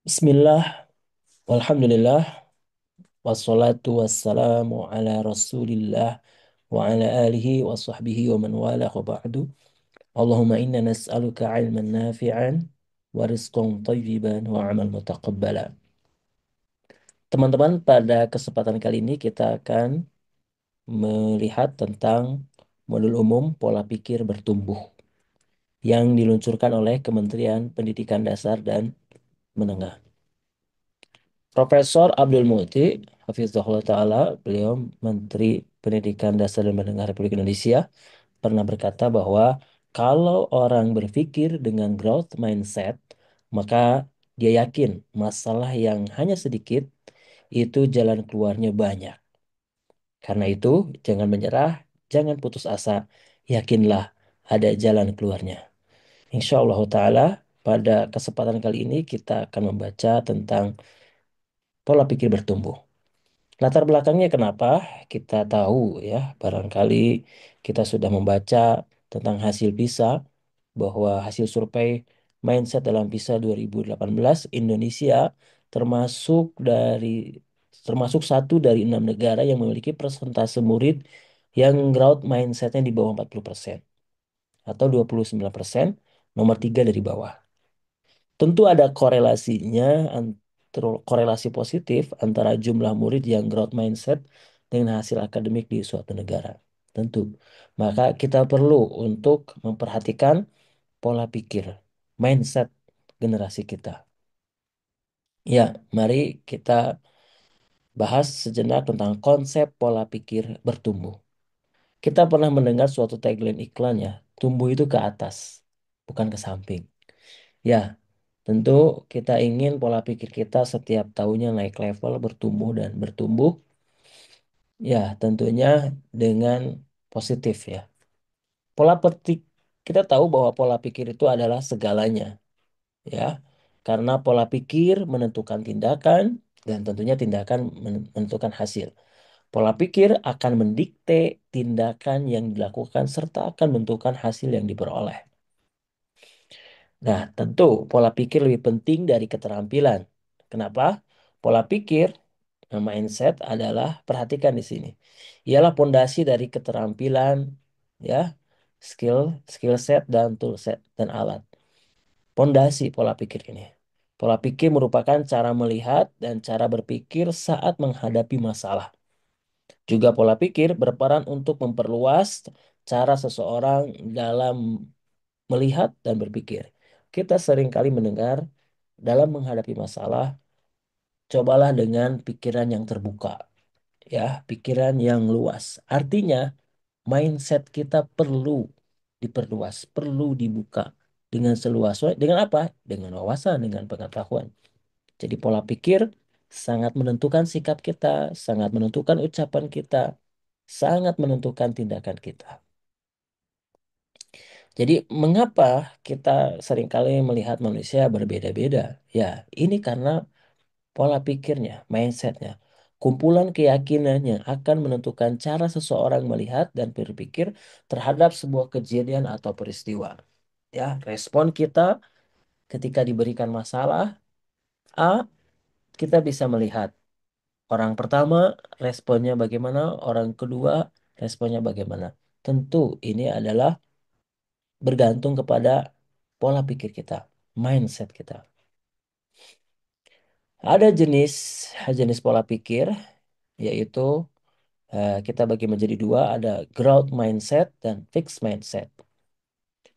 Bismillah, walhamdulillah, wassalatu wassalamu ala rasulillah wa ala alihi wa sahbihi wa man wala wa ba'du. Allahumma inna nas'aluka ilman nafi'an wa rizqan tayyiban wa amal mutaqabbala. Teman-teman, pada kesempatan kali ini kita akan melihat tentang modul umum pola pikir bertumbuh yang diluncurkan oleh Kementerian Pendidikan Dasar dan Menengah. Profesor Abdul Muti, Hafizahullah Ta'ala, beliau Menteri Pendidikan Dasar dan Menengah Republik Indonesia, pernah berkata bahwa kalau orang berpikir dengan growth mindset, maka dia yakin masalah yang hanya sedikit itu jalan keluarnya banyak. Karena itu, jangan menyerah, jangan putus asa, yakinlah ada jalan keluarnya. Insya Allah Ta'ala, pada kesempatan kali ini kita akan membaca tentang pola pikir bertumbuh. Latar belakangnya kenapa kita tahu ya, barangkali kita sudah membaca tentang hasil PISA bahwa hasil survei mindset dalam PISA 2018 Indonesia termasuk dari termasuk satu dari enam negara yang memiliki persentase murid yang growth mindsetnya di bawah 40% atau 29%, nomor tiga dari bawah. Tentu ada korelasinya, korelasi positif antara jumlah murid yang growth mindset dengan hasil akademik di suatu negara. Tentu. Maka kita perlu untuk memperhatikan pola pikir, mindset generasi kita. Ya, mari kita bahas sejenak tentang konsep pola pikir bertumbuh. Kita pernah mendengar suatu tagline iklan ya, tumbuh itu ke atas, bukan ke samping. Ya, tentu kita ingin pola pikir kita setiap tahunnya naik level, bertumbuh dan bertumbuh. Ya, tentunya dengan positif ya. Pola petik kita tahu bahwa pola pikir itu adalah segalanya, ya. Karena pola pikir menentukan tindakan dan tentunya tindakan menentukan hasil. Pola pikir akan mendikte tindakan yang dilakukan serta akan menentukan hasil yang diperoleh. Nah, tentu pola pikir lebih penting dari keterampilan. Kenapa? Pola pikir, mindset adalah, perhatikan di sini, ialah pondasi dari keterampilan, ya, skill, skill set dan tool set dan alat. Pondasi pola pikir ini. Pola pikir merupakan cara melihat dan cara berpikir saat menghadapi masalah. Juga pola pikir berperan untuk memperluas cara seseorang dalam melihat dan berpikir. Kita sering kali mendengar dalam menghadapi masalah, cobalah dengan pikiran yang terbuka, ya, pikiran yang luas. Artinya, mindset kita perlu diperluas, perlu dibuka dengan seluas, dengan apa? Dengan wawasan, dengan pengetahuan. Jadi pola pikir sangat menentukan sikap kita, sangat menentukan ucapan kita, sangat menentukan tindakan kita. Jadi mengapa kita seringkali melihat manusia berbeda-beda? Ya, ini karena pola pikirnya, mindsetnya, kumpulan keyakinan yang akan menentukan cara seseorang melihat dan berpikir terhadap sebuah kejadian atau peristiwa. Ya, respon kita ketika diberikan masalah A, kita bisa melihat orang pertama responnya bagaimana, orang kedua responnya bagaimana. Tentu ini adalah bergantung kepada pola pikir kita, mindset kita. Ada jenis pola pikir, yaitu kita bagi menjadi dua, ada growth mindset dan fixed mindset.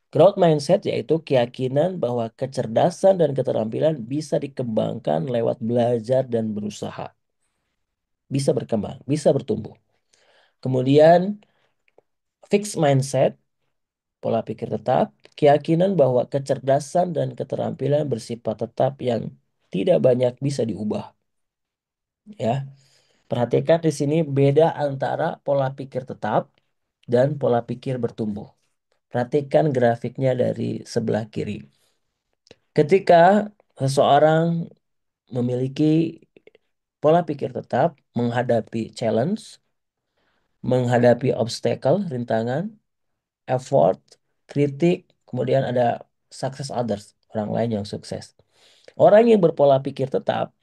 Growth mindset yaitu keyakinan bahwa kecerdasan dan keterampilan bisa dikembangkan lewat belajar dan berusaha. Bisa berkembang, bisa bertumbuh. Kemudian fixed mindset, pola pikir tetap, keyakinan bahwa kecerdasan dan keterampilan bersifat tetap yang tidak banyak bisa diubah. Ya, perhatikan di sini beda antara pola pikir tetap dan pola pikir bertumbuh. Perhatikan grafiknya dari sebelah kiri. Ketika seseorang memiliki pola pikir tetap, menghadapi challenge, menghadapi obstacle, rintangan, effort, kritik, kemudian ada success others, orang lain yang sukses. Orang yang berpola pikir tetap,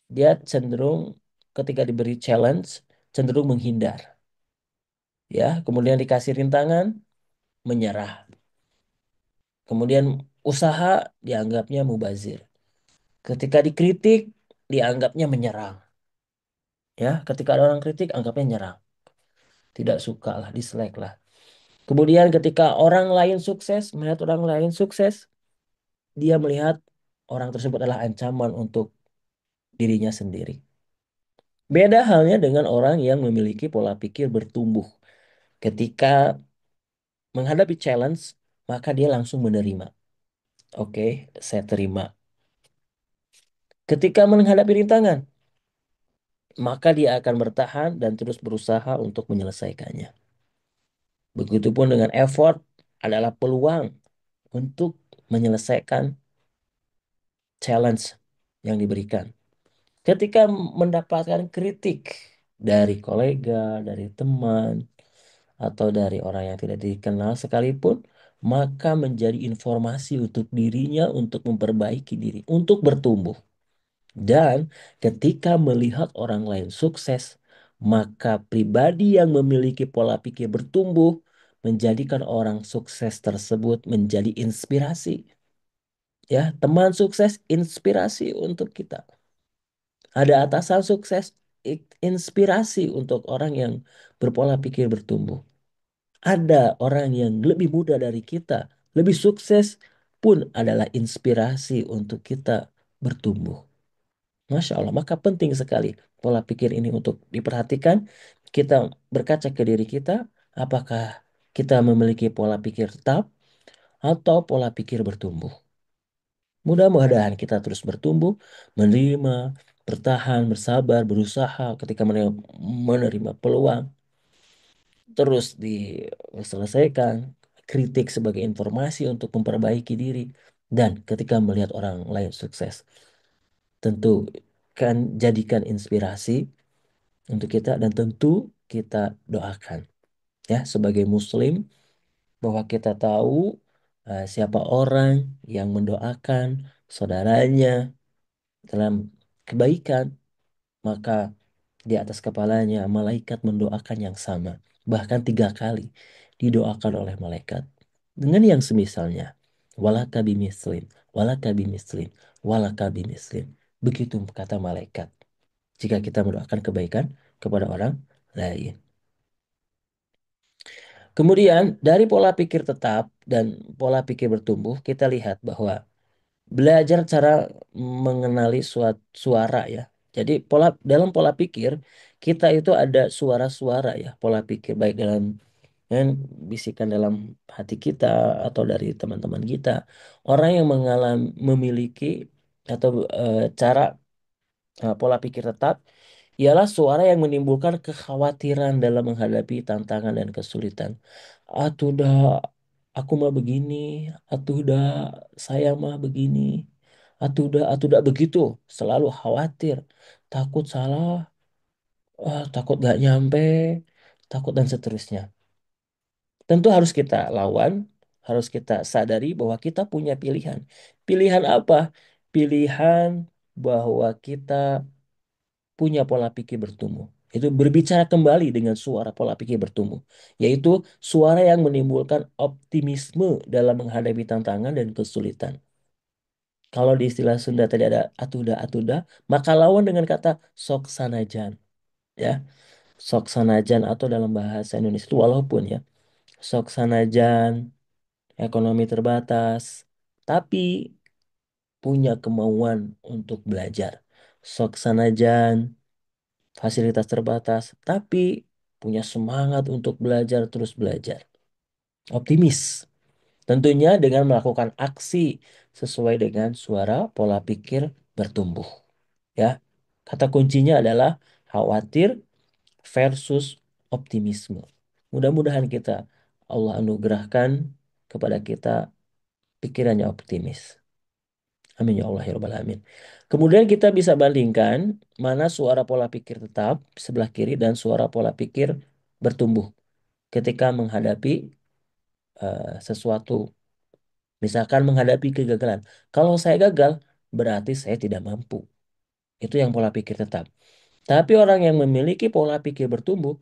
dia cenderung ketika diberi challenge, cenderung menghindar. Ya, kemudian dikasih rintangan, menyerah. Kemudian usaha dianggapnya mubazir. Ketika dikritik, dianggapnya menyerang. Ya, ketika ada orang kritik, anggapnya nyerang. Tidak suka lah, dislike lah. Kemudian ketika orang lain sukses, melihat orang lain sukses, dia melihat orang tersebut adalah ancaman untuk dirinya sendiri. Beda halnya dengan orang yang memiliki pola pikir bertumbuh. Ketika menghadapi challenge, maka dia langsung menerima. Oke, saya terima. Ketika menghadapi rintangan, maka dia akan bertahan dan terus berusaha untuk menyelesaikannya. Begitupun dengan effort adalah peluang untuk menyelesaikan challenge yang diberikan. Ketika mendapatkan kritik dari kolega, dari teman, atau dari orang yang tidak dikenal sekalipun, maka menjadi informasi untuk dirinya untuk memperbaiki diri, untuk bertumbuh. Dan ketika melihat orang lain sukses, maka pribadi yang memiliki pola pikir bertumbuh menjadikan orang sukses tersebut menjadi inspirasi. Ya, teman sukses inspirasi untuk kita. Ada atasan sukses inspirasi untuk orang yang berpola pikir bertumbuh. Ada orang yang lebih muda dari kita, lebih sukses pun adalah inspirasi untuk kita bertumbuh. Masya Allah, maka penting sekali pola pikir ini untuk diperhatikan. Kita berkaca ke diri kita, apakah kita memiliki pola pikir tetap atau pola pikir bertumbuh. Mudah-mudahan kita terus bertumbuh, menerima, bertahan, bersabar, berusaha ketika menerima peluang, terus diselesaikan, kritik sebagai informasi untuk memperbaiki diri, dan ketika melihat orang lain sukses, tentu kan jadikan inspirasi untuk kita dan tentu kita doakan ya sebagai muslim bahwa kita tahu siapa orang yang mendoakan saudaranya dalam kebaikan, maka di atas kepalanya malaikat mendoakan yang sama, bahkan 3 kali didoakan oleh malaikat dengan yang semisalnya. Walaka bimislin, walaka bimislin, walaka bimislin. Begitu kata malaikat. Jika kita mendoakan kebaikan kepada orang lain. Kemudian dari pola pikir tetap dan pola pikir bertumbuh, kita lihat bahwa belajar cara mengenali suatu suara ya. Jadi dalam pola pikir kita itu ada suara-suara ya, pola pikir baik dalam dan bisikan dalam hati kita atau dari teman-teman kita. Orang yang memiliki atau cara pola pikir tetap ialah suara yang menimbulkan kekhawatiran dalam menghadapi tantangan dan kesulitan. Atuh dah, aku mah begini. Atuh dah, saya mah begini. Atuh dah begitu. Selalu khawatir, takut salah, takut gak nyampe, takut dan seterusnya. Tentu harus kita lawan, harus kita sadari bahwa kita punya pilihan. Pilihan apa? Pilihan bahwa kita punya pola pikir bertumbuh. Itu berbicara kembali dengan suara pola pikir bertumbuh, yaitu suara yang menimbulkan optimisme dalam menghadapi tantangan dan kesulitan. Kalau di istilah Sunda tadi ada atuda, maka lawan dengan kata sok sanajan, ya. Sok sanajan atau dalam bahasa Indonesia itu walaupun ya, sok sanajan ekonomi terbatas, tapi punya kemauan untuk belajar. Sok sanajan fasilitas terbatas, tapi punya semangat untuk belajar terus belajar. Optimis. Tentunya dengan melakukan aksi sesuai dengan suara pola pikir bertumbuh. Ya, kata kuncinya adalah khawatir versus optimisme. Mudah-mudahan kita Allah anugerahkan kepada kita pikirannya optimis. Amin ya Allah ya Rabbal Alamin. Kemudian kita bisa bandingkan mana suara pola pikir tetap sebelah kiri dan suara pola pikir bertumbuh ketika menghadapi sesuatu. Misalkan menghadapi kegagalan. Kalau saya gagal, berarti saya tidak mampu. Itu yang pola pikir tetap. Tapi orang yang memiliki pola pikir bertumbuh,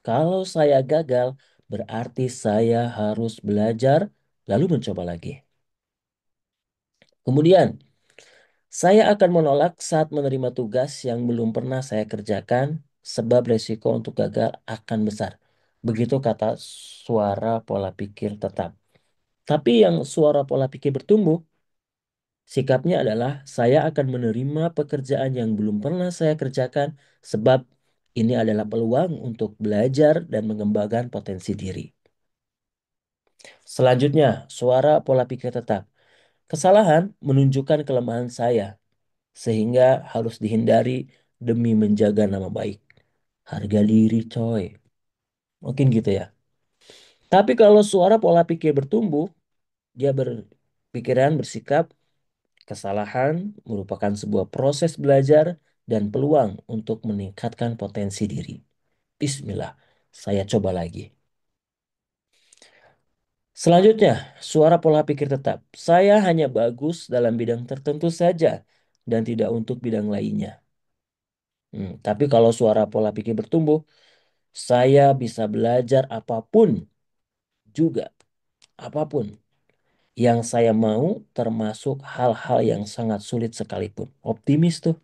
kalau saya gagal, berarti saya harus belajar lalu mencoba lagi. Kemudian, saya akan menolak saat menerima tugas yang belum pernah saya kerjakan, sebab resiko untuk gagal akan besar. Begitu kata suara pola pikir tetap. Tapi yang suara pola pikir bertumbuh, sikapnya adalah saya akan menerima pekerjaan yang belum pernah saya kerjakan, sebab ini adalah peluang untuk belajar dan mengembangkan potensi diri. Selanjutnya, suara pola pikir tetap. Kesalahan menunjukkan kelemahan saya, sehingga harus dihindari demi menjaga nama baik. Harga diri, coy. Mungkin gitu ya. Tapi kalau suara pola pikir bertumbuh, dia berpikiran bersikap kesalahan merupakan sebuah proses belajar dan peluang untuk meningkatkan potensi diri. Bismillah, saya coba lagi. Selanjutnya, suara pola pikir tetap. Saya hanya bagus dalam bidang tertentu saja dan tidak untuk bidang lainnya. Tapi kalau suara pola pikir bertumbuh, saya bisa belajar apapun juga, apapun yang saya mau, termasuk hal-hal yang sangat sulit sekalipun. Optimis tuh.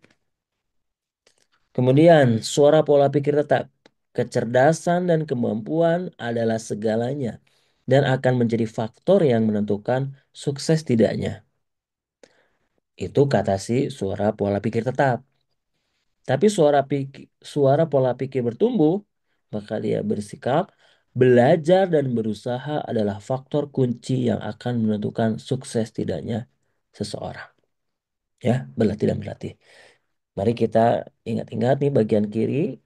Kemudian, suara pola pikir tetap. Kecerdasan dan kemampuan adalah segalanya dan akan menjadi faktor yang menentukan sukses tidaknya. Itu kata si suara pola pikir tetap. Tapi suara pola pikir bertumbuh, maka dia bersikap, belajar dan berusaha adalah faktor kunci yang akan menentukan sukses tidaknya seseorang. Ya, berlatih dan berlatih. Mari kita ingat-ingat nih bagian kiri,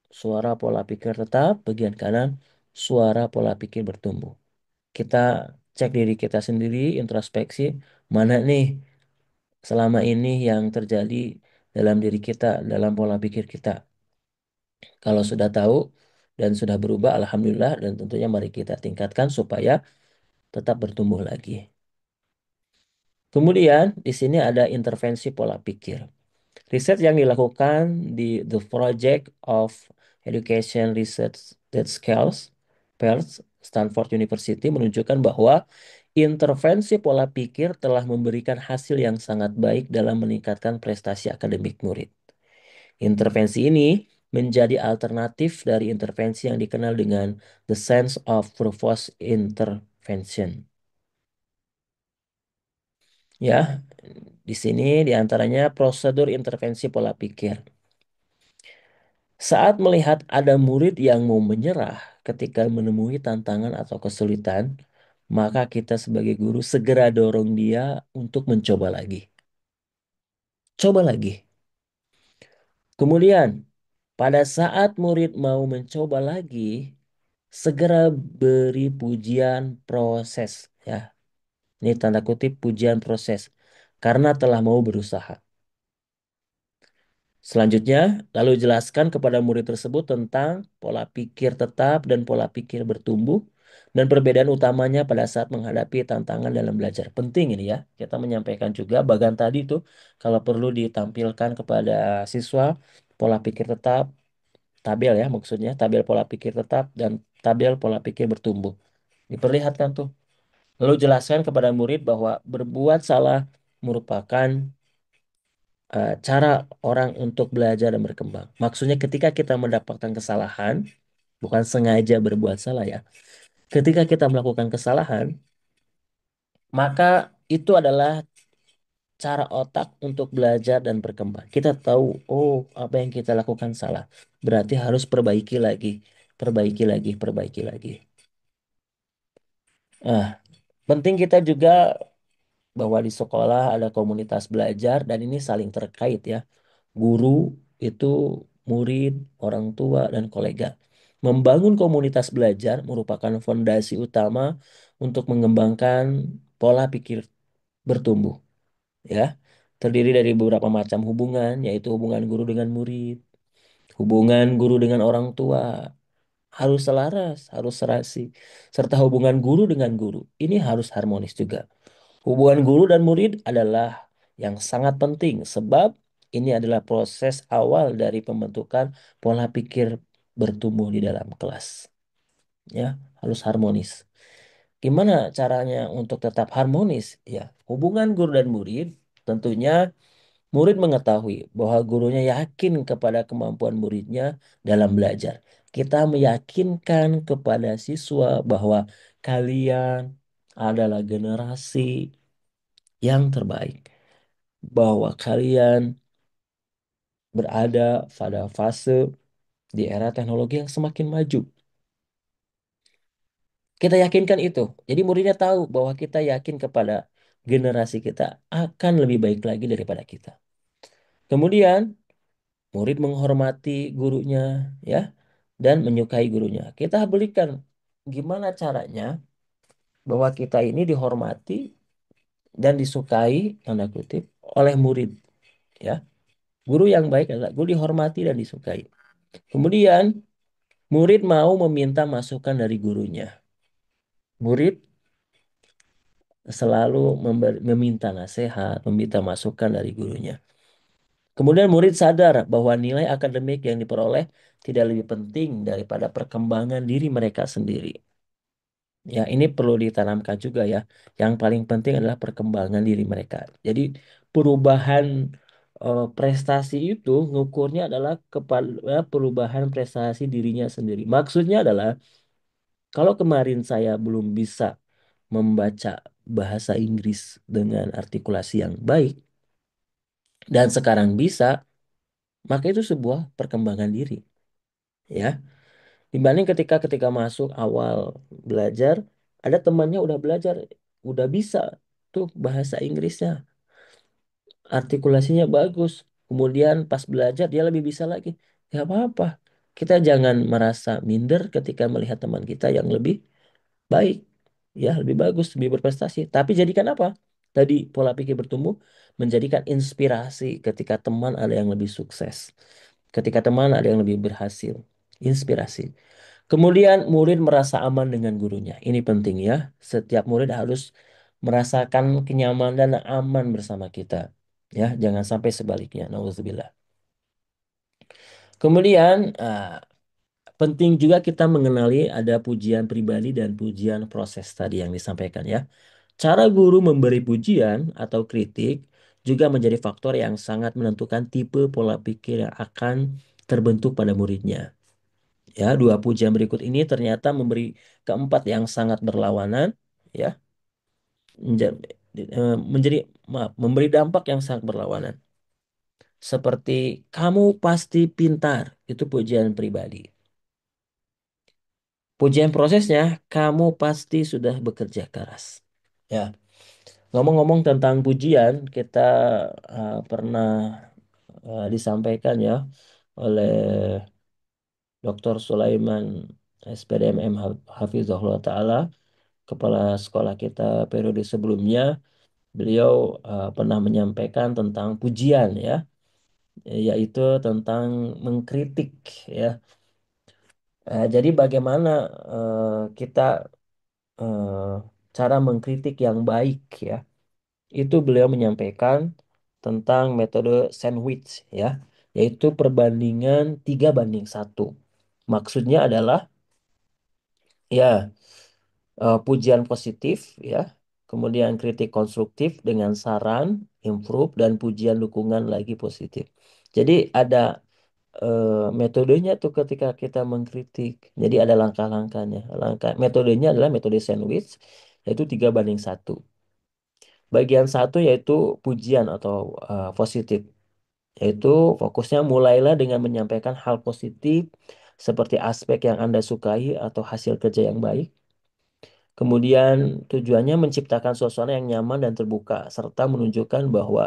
suara pola pikir tetap, bagian kanan, suara pola pikir bertumbuh. Kita cek diri kita sendiri, introspeksi, mana nih selama ini yang terjadi dalam diri kita, dalam pola pikir kita. Kalau sudah tahu dan sudah berubah, alhamdulillah, dan tentunya mari kita tingkatkan supaya tetap bertumbuh lagi. Kemudian di sini ada intervensi pola pikir. Riset yang dilakukan di The Project of Education Research that Scales, Perth, Stanford University menunjukkan bahwa intervensi pola pikir telah memberikan hasil yang sangat baik dalam meningkatkan prestasi akademik murid. Intervensi ini menjadi alternatif dari intervensi yang dikenal dengan the sense of purpose intervention. Ya, di sini diantaranya prosedur intervensi pola pikir. Saat melihat ada murid yang mau menyerah ketika menemui tantangan atau kesulitan, maka kita sebagai guru segera dorong dia untuk mencoba lagi. Coba lagi. Kemudian, pada saat murid mau mencoba lagi, segera beri pujian proses. Ya, ini tanda kutip pujian proses. Karena telah mau berusaha. Selanjutnya, lalu jelaskan kepada murid tersebut tentang pola pikir tetap dan pola pikir bertumbuh dan perbedaan utamanya pada saat menghadapi tantangan dalam belajar. Penting ini ya, kita menyampaikan juga bagian tadi itu kalau perlu ditampilkan kepada siswa pola pikir tetap, tabel ya maksudnya, tabel pola pikir tetap dan tabel pola pikir bertumbuh. Diperlihatkan tuh. Lalu jelaskan kepada murid bahwa berbuat salah merupakan cara orang untuk belajar dan berkembang. Maksudnya ketika kita mendapatkan kesalahan, bukan sengaja berbuat salah ya. Ketika kita melakukan kesalahan, maka itu adalah cara otak untuk belajar dan berkembang. Kita tahu, oh apa yang kita lakukan salah. Berarti harus perbaiki lagi, perbaiki lagi, perbaiki lagi. Nah, penting kita juga bahwa di sekolah ada komunitas belajar dan ini saling terkait ya. Guru itu murid, orang tua, dan kolega. Membangun komunitas belajar merupakan fondasi utama untuk mengembangkan pola pikir bertumbuh, ya. Terdiri dari beberapa macam hubungan, yaitu hubungan guru dengan murid, hubungan guru dengan orang tua, harus selaras, harus serasi, serta hubungan guru dengan guru. Ini harus harmonis juga. Hubungan guru dan murid adalah yang sangat penting sebab ini adalah proses awal dari pembentukan pola pikir bertumbuh di dalam kelas. Ya, harus harmonis. Gimana caranya untuk tetap harmonis? Ya, hubungan guru dan murid tentunya murid mengetahui bahwa gurunya yakin kepada kemampuan muridnya dalam belajar. Kita meyakinkan kepada siswa bahwa kalian adalah generasi yang terbaik, bahwa kalian berada pada fase di era teknologi yang semakin maju. Kita yakinkan itu. Jadi muridnya tahu bahwa kita yakin kepada generasi kita akan lebih baik lagi daripada kita. Kemudian murid menghormati gurunya, ya, dan menyukai gurunya. Kita berikan gimana caranya bahwa kita ini dihormati dan disukai, tanda kutip, oleh murid, ya. Guru yang baik adalah guru dihormati dan disukai. Kemudian murid mau meminta masukan dari gurunya. Murid selalu meminta nasihat, meminta masukan dari gurunya. Kemudian murid sadar bahwa nilai akademik yang diperoleh tidak lebih penting daripada perkembangan diri mereka sendiri. Ya, ini perlu ditanamkan juga ya. Yang paling penting adalah perkembangan diri mereka. Jadi perubahan prestasi itu ngukurnya adalah kepada perubahan prestasi dirinya sendiri. Maksudnya adalah kalau kemarin saya belum bisa membaca bahasa Inggris dengan artikulasi yang baik dan sekarang bisa, maka itu sebuah perkembangan diri, ya. Dibanding ketika ketika masuk awal belajar, ada temannya udah belajar, udah bisa tuh bahasa Inggrisnya, artikulasinya bagus. Kemudian pas belajar dia lebih bisa lagi. Ya apa-apa. Kita jangan merasa minder ketika melihat teman kita yang lebih baik, ya lebih bagus, lebih berprestasi. Tapi jadikan apa? Tadi pola pikir bertumbuh menjadikan inspirasi ketika teman ada yang lebih sukses, ketika teman ada yang lebih berhasil, inspirasi. Kemudian murid merasa aman dengan gurunya. Ini penting ya. Setiap murid harus merasakan kenyamanan dan aman bersama kita. Ya, jangan sampai sebaliknya. Nauzubillah. Kemudian penting juga kita mengenali ada pujian pribadi dan pujian proses tadi yang disampaikan ya. Cara guru memberi pujian atau kritik juga menjadi faktor yang sangat menentukan tipe pola pikir yang akan terbentuk pada muridnya. Ya, dua pujian berikut ini ternyata memberi keempat yang sangat berlawanan, ya, menjadi, menjadi maaf, memberi dampak yang sangat berlawanan. Seperti kamu pasti pintar, itu pujian pribadi. Pujian prosesnya, kamu pasti sudah bekerja keras. Ya, ngomong-ngomong tentang pujian, kita pernah disampaikan ya oleh Dr. Sulaiman SPDMM Hafizahullah Ta'ala, kepala sekolah kita periode sebelumnya. Beliau pernah menyampaikan tentang pujian ya, yaitu tentang mengkritik ya. Jadi bagaimana kita eh, cara mengkritik yang baik ya. Itu beliau menyampaikan tentang metode sandwich ya, yaitu perbandingan 3 banding 1. Maksudnya adalah ya pujian positif ya, kemudian kritik konstruktif dengan saran, improve, dan pujian dukungan lagi positif. Jadi ada metodenya tuh ketika kita mengkritik. Jadi ada langkah-langkahnya. Metodenya adalah metode sandwich, yaitu 3 banding 1. Bagian satu yaitu pujian atau positif, yaitu fokusnya mulailah dengan menyampaikan hal positif seperti aspek yang Anda sukai atau hasil kerja yang baik. Kemudian tujuannya menciptakan suasana yang nyaman dan terbuka, serta menunjukkan bahwa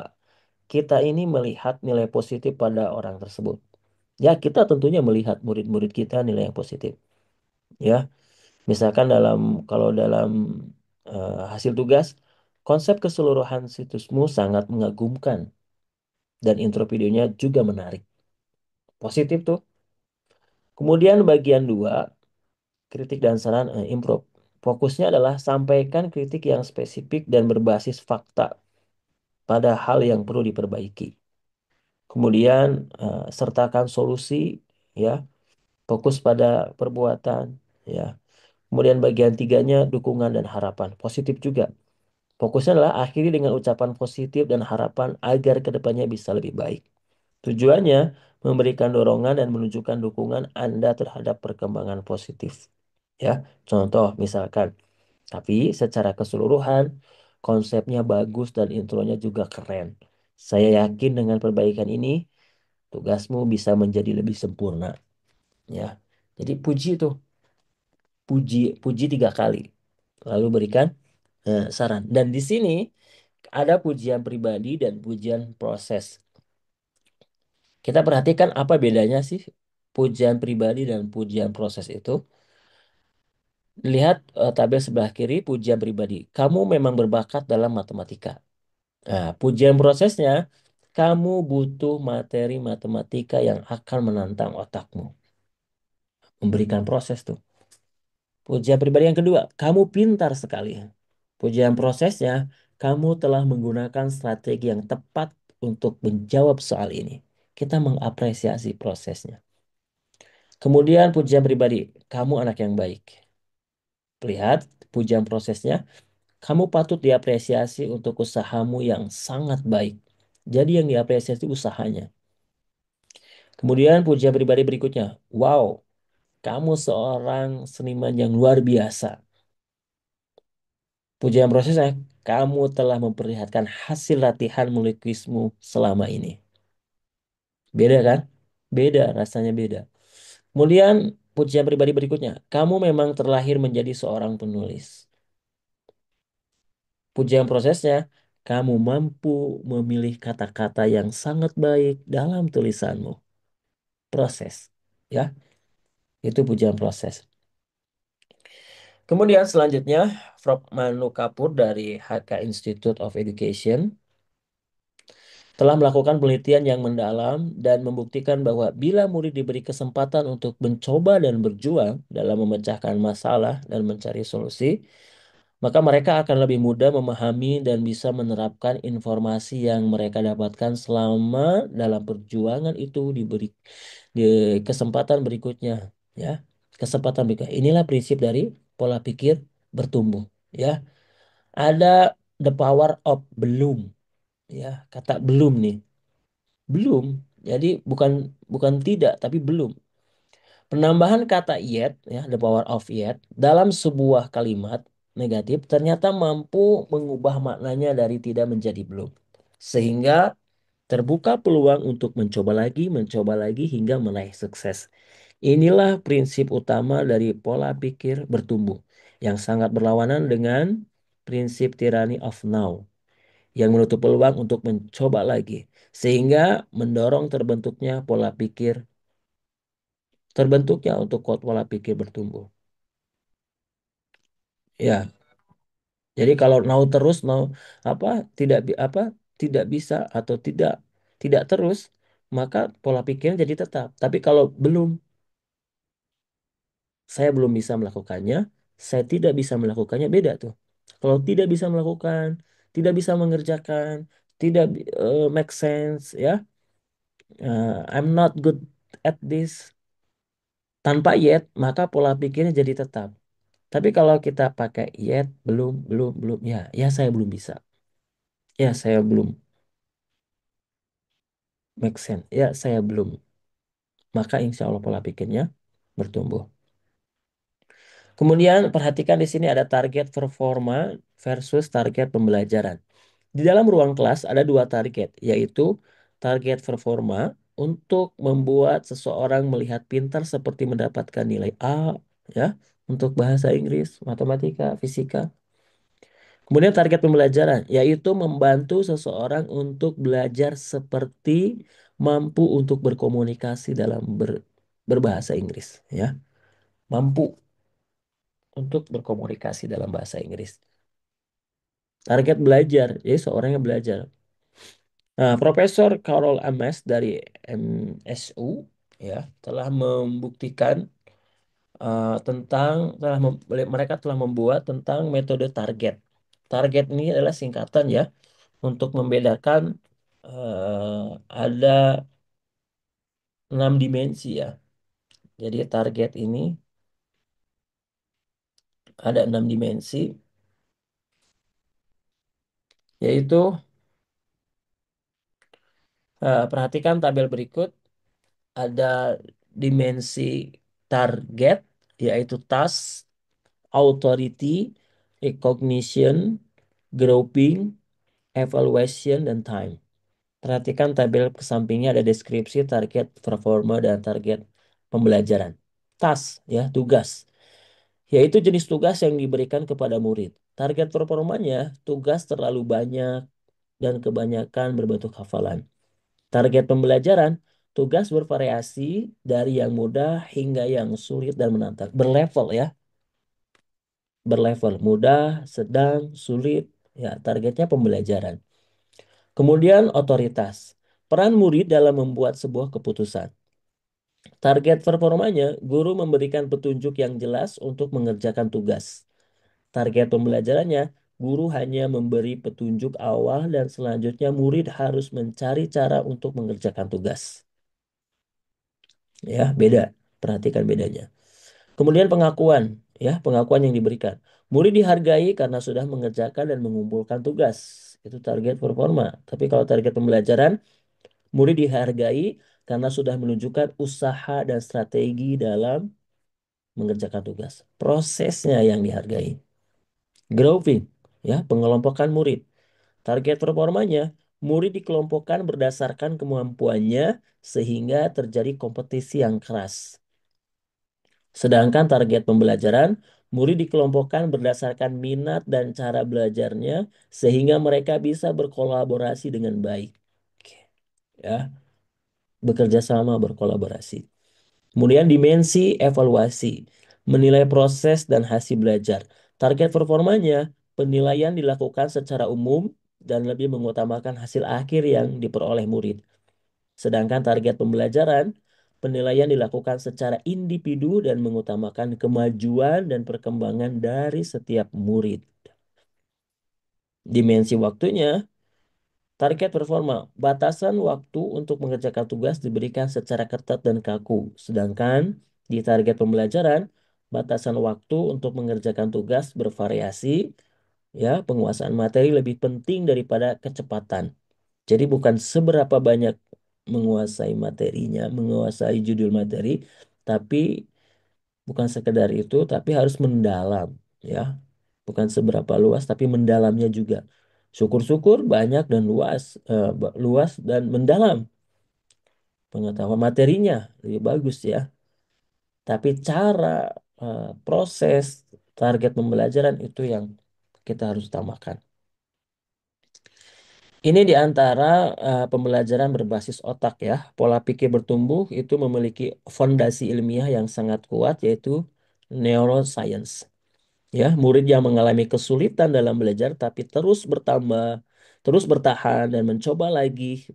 kita ini melihat nilai positif pada orang tersebut. Ya, kita tentunya melihat murid-murid kita nilai yang positif. Ya, misalkan kalau dalam hasil tugas, konsep keseluruhan situsmu sangat mengagumkan dan intro videonya juga menarik. Positif tuh. Kemudian bagian 2 kritik dan saran improve. Fokusnya adalah sampaikan kritik yang spesifik dan berbasis fakta pada hal yang perlu diperbaiki. Kemudian sertakan solusi, ya, fokus pada perbuatan, ya. Kemudian bagian tiganya dukungan dan harapan. Positif juga. Fokusnya adalah akhiri dengan ucapan positif dan harapan agar kedepannya bisa lebih baik. Tujuannya memberikan dorongan dan menunjukkan dukungan Anda terhadap perkembangan positif. Ya, contoh misalkan, tapi secara keseluruhan konsepnya bagus dan intronya juga keren. Saya yakin dengan perbaikan ini tugasmu bisa menjadi lebih sempurna. Ya, jadi puji tuh, puji, puji 3 kali. Lalu berikan saran. Dan di sini ada pujian pribadi dan pujian proses. Kita perhatikan apa bedanya sih pujian pribadi dan pujian proses itu. Lihat tabel sebelah kiri pujian pribadi. Kamu memang berbakat dalam matematika. Nah, pujian prosesnya, kamu butuh materi matematika yang akan menantang otakmu. Memberikan proses tuh. Pujian pribadi yang kedua, kamu pintar sekali. Pujian prosesnya, kamu telah menggunakan strategi yang tepat untuk menjawab soal ini. Kita mengapresiasi prosesnya. Kemudian pujian pribadi, kamu anak yang baik. Lihat pujian prosesnya, kamu patut diapresiasi untuk usahamu yang sangat baik. Jadi yang diapresiasi usahanya. Kemudian pujian pribadi berikutnya, wow, kamu seorang seniman yang luar biasa. Pujian prosesnya, kamu telah memperlihatkan hasil latihan melukismu selama ini. Beda kan? Beda, rasanya beda. Kemudian pujian pribadi berikutnya, kamu memang terlahir menjadi seorang penulis. Pujian prosesnya, kamu mampu memilih kata-kata yang sangat baik dalam tulisanmu. Proses, ya, itu pujian proses. Kemudian selanjutnya, Prof. Manu Kapur dari HK Institute of Education telah melakukan penelitian yang mendalam dan membuktikan bahwa bila murid diberi kesempatan untuk mencoba dan berjuang dalam memecahkan masalah dan mencari solusi, maka mereka akan lebih mudah memahami dan bisa menerapkan informasi yang mereka dapatkan selama dalam perjuangan itu diberi di kesempatan berikutnya, ya. Kesempatan berikutnya. Inilah prinsip dari pola pikir bertumbuh, ya. Ada the power of belum, ya. Kata belum nih. Belum. Jadi bukan bukan tidak, tapi belum. Penambahan kata yet, ya, the power of yet, dalam sebuah kalimat negatif ternyata mampu mengubah maknanya dari tidak menjadi belum. Sehingga terbuka peluang untuk mencoba lagi hingga meraih sukses. Inilah prinsip utama dari pola pikir bertumbuh yang sangat berlawanan dengan prinsip tyranny of now yang menutup peluang untuk mencoba lagi sehingga mendorong terbentuknya untuk pola pikir bertumbuh. Ya, jadi kalau mau terus mau apa apa tidak bisa atau tidak terus, maka pola pikirnya jadi tetap. Tapi kalau belum, saya belum bisa melakukannya, saya tidak bisa melakukannya, beda tuh. Kalau tidak bisa melakukan, tidak bisa mengerjakan, tidak make sense, ya. I'm not good at this. Tanpa yet, maka pola pikirnya jadi tetap. Tapi kalau kita pakai yet, belum, ya, ya saya belum bisa. Ya, saya belum make sense. Ya, saya belum. Maka insya Allah pola pikirnya bertumbuh. Kemudian perhatikan di sini ada target performa versus target pembelajaran. Di dalam ruang kelas ada dua target, yaitu target performa untuk membuat seseorang melihat pintar seperti mendapatkan nilai A, ya, untuk bahasa Inggris, matematika, fisika. Kemudian target pembelajaran, yaitu membantu seseorang untuk belajar seperti mampu untuk berkomunikasi dalam berbahasa Inggris, ya. Mampu untuk berkomunikasi dalam bahasa Inggris. Target belajar, jadi seorang yang belajar. Nah, Profesor Carol Ames dari MSU, ya, telah membuktikan mereka telah membuat tentang metode target. Target ini adalah singkatan, ya, untuk membedakan ada 6 dimensi ya. Jadi target ini ada 6 dimensi, yaitu perhatikan tabel berikut. Ada dimensi target, yaitu task, authority, recognition, grouping, evaluation, dan time. Perhatikan tabel ke sampingnya ada deskripsi target performa dan target pembelajaran. Task, ya, tugas, yaitu jenis tugas yang diberikan kepada murid. Target performanya, tugas terlalu banyak dan kebanyakan berbentuk hafalan. Target pembelajaran, tugas bervariasi dari yang mudah hingga yang sulit dan menantang. Berlevel ya, berlevel. Mudah, sedang, sulit. Ya, targetnya pembelajaran. Kemudian otoritas. Peran murid dalam membuat sebuah keputusan. Target performanya, guru memberikan petunjuk yang jelas untuk mengerjakan tugas. Target pembelajarannya, guru hanya memberi petunjuk awal dan selanjutnya murid harus mencari cara untuk mengerjakan tugas. Ya, beda. Perhatikan bedanya. Kemudian pengakuan, ya, pengakuan yang diberikan. Murid dihargai karena sudah mengerjakan dan mengumpulkan tugas. Itu target performa. Tapi kalau target pembelajaran, murid dihargai karena sudah menunjukkan usaha dan strategi dalam mengerjakan tugas. Prosesnya yang dihargai. Grouping, ya, pengelompokan murid. Target performanya, murid dikelompokkan berdasarkan kemampuannya sehingga terjadi kompetisi yang keras. Sedangkan target pembelajaran, murid dikelompokkan berdasarkan minat dan cara belajarnya sehingga mereka bisa berkolaborasi dengan baik. Oke, ya, bekerja sama, berkolaborasi. Kemudian dimensi evaluasi, menilai proses dan hasil belajar. Target performanya, penilaian dilakukan secara umum dan lebih mengutamakan hasil akhir yang diperoleh murid. Sedangkan target pembelajaran, penilaian dilakukan secara individu dan mengutamakan kemajuan dan perkembangan dari setiap murid. Dimensi waktunya, target performa, batasan waktu untuk mengerjakan tugas diberikan secara ketat dan kaku. Sedangkan di target pembelajaran, batasan waktu untuk mengerjakan tugas bervariasi, ya, penguasaan materi lebih penting daripada kecepatan. Jadi bukan seberapa banyak menguasai materinya, menguasai judul materi, tapi bukan sekedar itu, tapi harus mendalam, ya. Bukan seberapa luas, tapi mendalamnya juga. Syukur-syukur banyak dan luas, luas dan mendalam. Pengetahuan materinya lebih bagus ya. Tapi cara, proses, target pembelajaran itu yang kita harus utamakan. Ini di antara pembelajaran berbasis otak ya. Pola pikir bertumbuh itu memiliki fondasi ilmiah yang sangat kuat yaitu neuroscience. Ya, murid yang mengalami kesulitan dalam belajar tapi terus bertambah, terus bertahan dan mencoba lagi,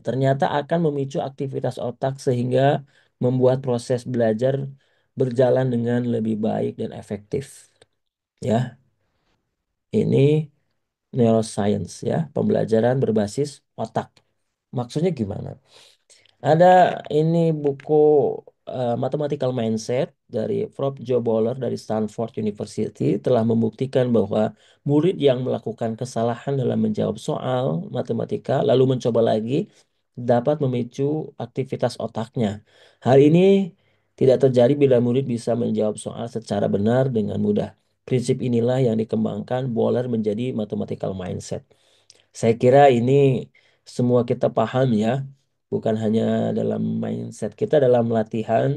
ternyata akan memicu aktivitas otak sehingga membuat proses belajar berjalan dengan lebih baik dan efektif. Ya, ini neuroscience ya, pembelajaran berbasis otak. Maksudnya gimana? Ada ini buku Mathematical Mindset dari Prof. Joe Boller dari Stanford University telah membuktikan bahwa murid yang melakukan kesalahan dalam menjawab soal matematika lalu mencoba lagi dapat memicu aktivitas otaknya. Hal ini tidak terjadi bila murid bisa menjawab soal secara benar dengan mudah. Prinsip inilah yang dikembangkan Boller menjadi mathematical mindset. Saya kira ini semua kita paham ya, bukan hanya dalam mindset kita dalam latihan,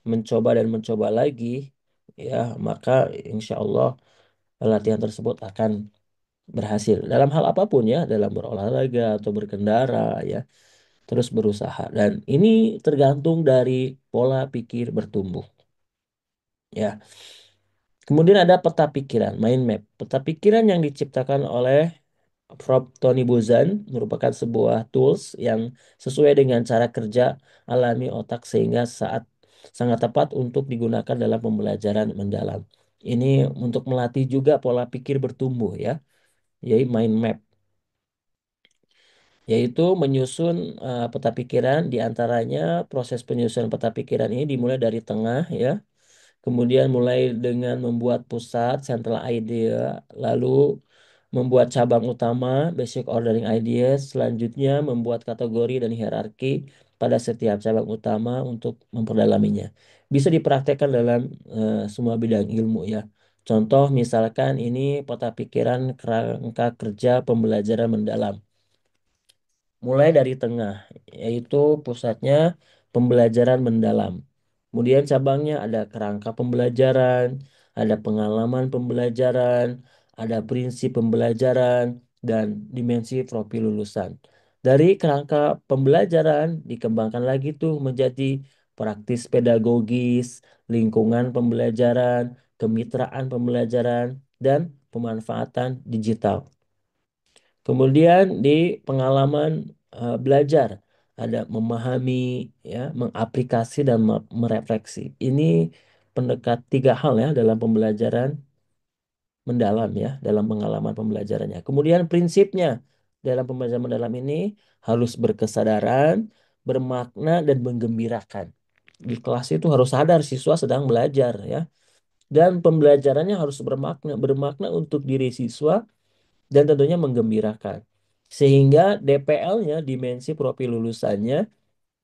mencoba dan mencoba lagi, ya, maka insya Allah latihan tersebut akan berhasil. Dalam hal apapun ya, dalam berolahraga atau berkendara ya, terus berusaha. Dan ini tergantung dari pola pikir bertumbuh. Ya, kemudian ada peta pikiran, mind map. Peta pikiran yang diciptakan oleh Prof. Tony Buzan merupakan sebuah tools yang sesuai dengan cara kerja alami otak sehingga sangat tepat untuk digunakan dalam pembelajaran mendalam. Ini untuk melatih juga pola pikir bertumbuh ya, yaitu mind map. yaitu menyusun peta pikiran. Di antaranya proses penyusunan peta pikiran ini dimulai dari tengah ya. Kemudian mulai dengan membuat pusat, central idea, lalu membuat cabang utama, basic ordering ideas, selanjutnya membuat kategori dan hierarki pada setiap cabang utama untuk memperdalaminya. Bisa dipraktekkan dalam semua bidang ilmu ya. Contoh misalkan ini peta pikiran kerangka kerja pembelajaran mendalam. Mulai dari tengah, yaitu pusatnya pembelajaran mendalam. Kemudian cabangnya ada kerangka pembelajaran, ada pengalaman pembelajaran, ada prinsip pembelajaran, dan dimensi profil lulusan. Dari kerangka pembelajaran dikembangkan lagi tuh menjadi praktis pedagogis, lingkungan pembelajaran, kemitraan pembelajaran, dan pemanfaatan digital. Kemudian di pengalaman belajar ada memahami, ya, mengaplikasi dan merefleksi. Ini pendekat tiga hal ya dalam pembelajaran mendalam ya, dalam pengalaman pembelajarannya. Kemudian prinsipnya dalam pembelajaran mendalam ini harus berkesadaran, bermakna dan menggembirakan. Di kelas itu harus sadar siswa sedang belajar ya. Dan pembelajarannya harus bermakna, bermakna untuk diri siswa dan tentunya menggembirakan. Sehingga DPL-nya, dimensi profil lulusannya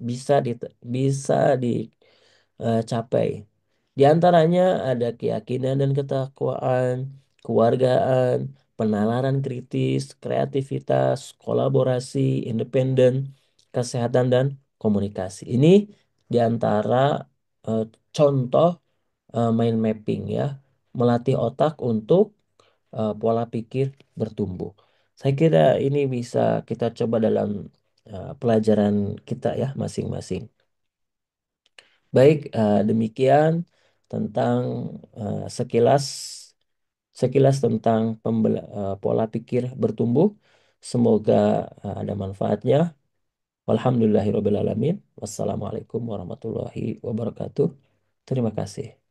bisa bisa dicapai. Di antaranya ada keyakinan dan ketakwaan, kewargaan, penalaran kritis, kreativitas, kolaborasi, independen, kesehatan dan komunikasi. Ini di antara eh, contoh mind mapping ya, melatih otak untuk pola pikir bertumbuh. Saya kira ini bisa kita coba dalam pelajaran kita ya masing-masing. Baik, demikian tentang sekilas sekilas tentang pola pikir bertumbuh. Semoga ada manfaatnya. Walhamdulillahirobbilalamin. Wassalamualaikum warahmatullahi wabarakatuh. Terima kasih.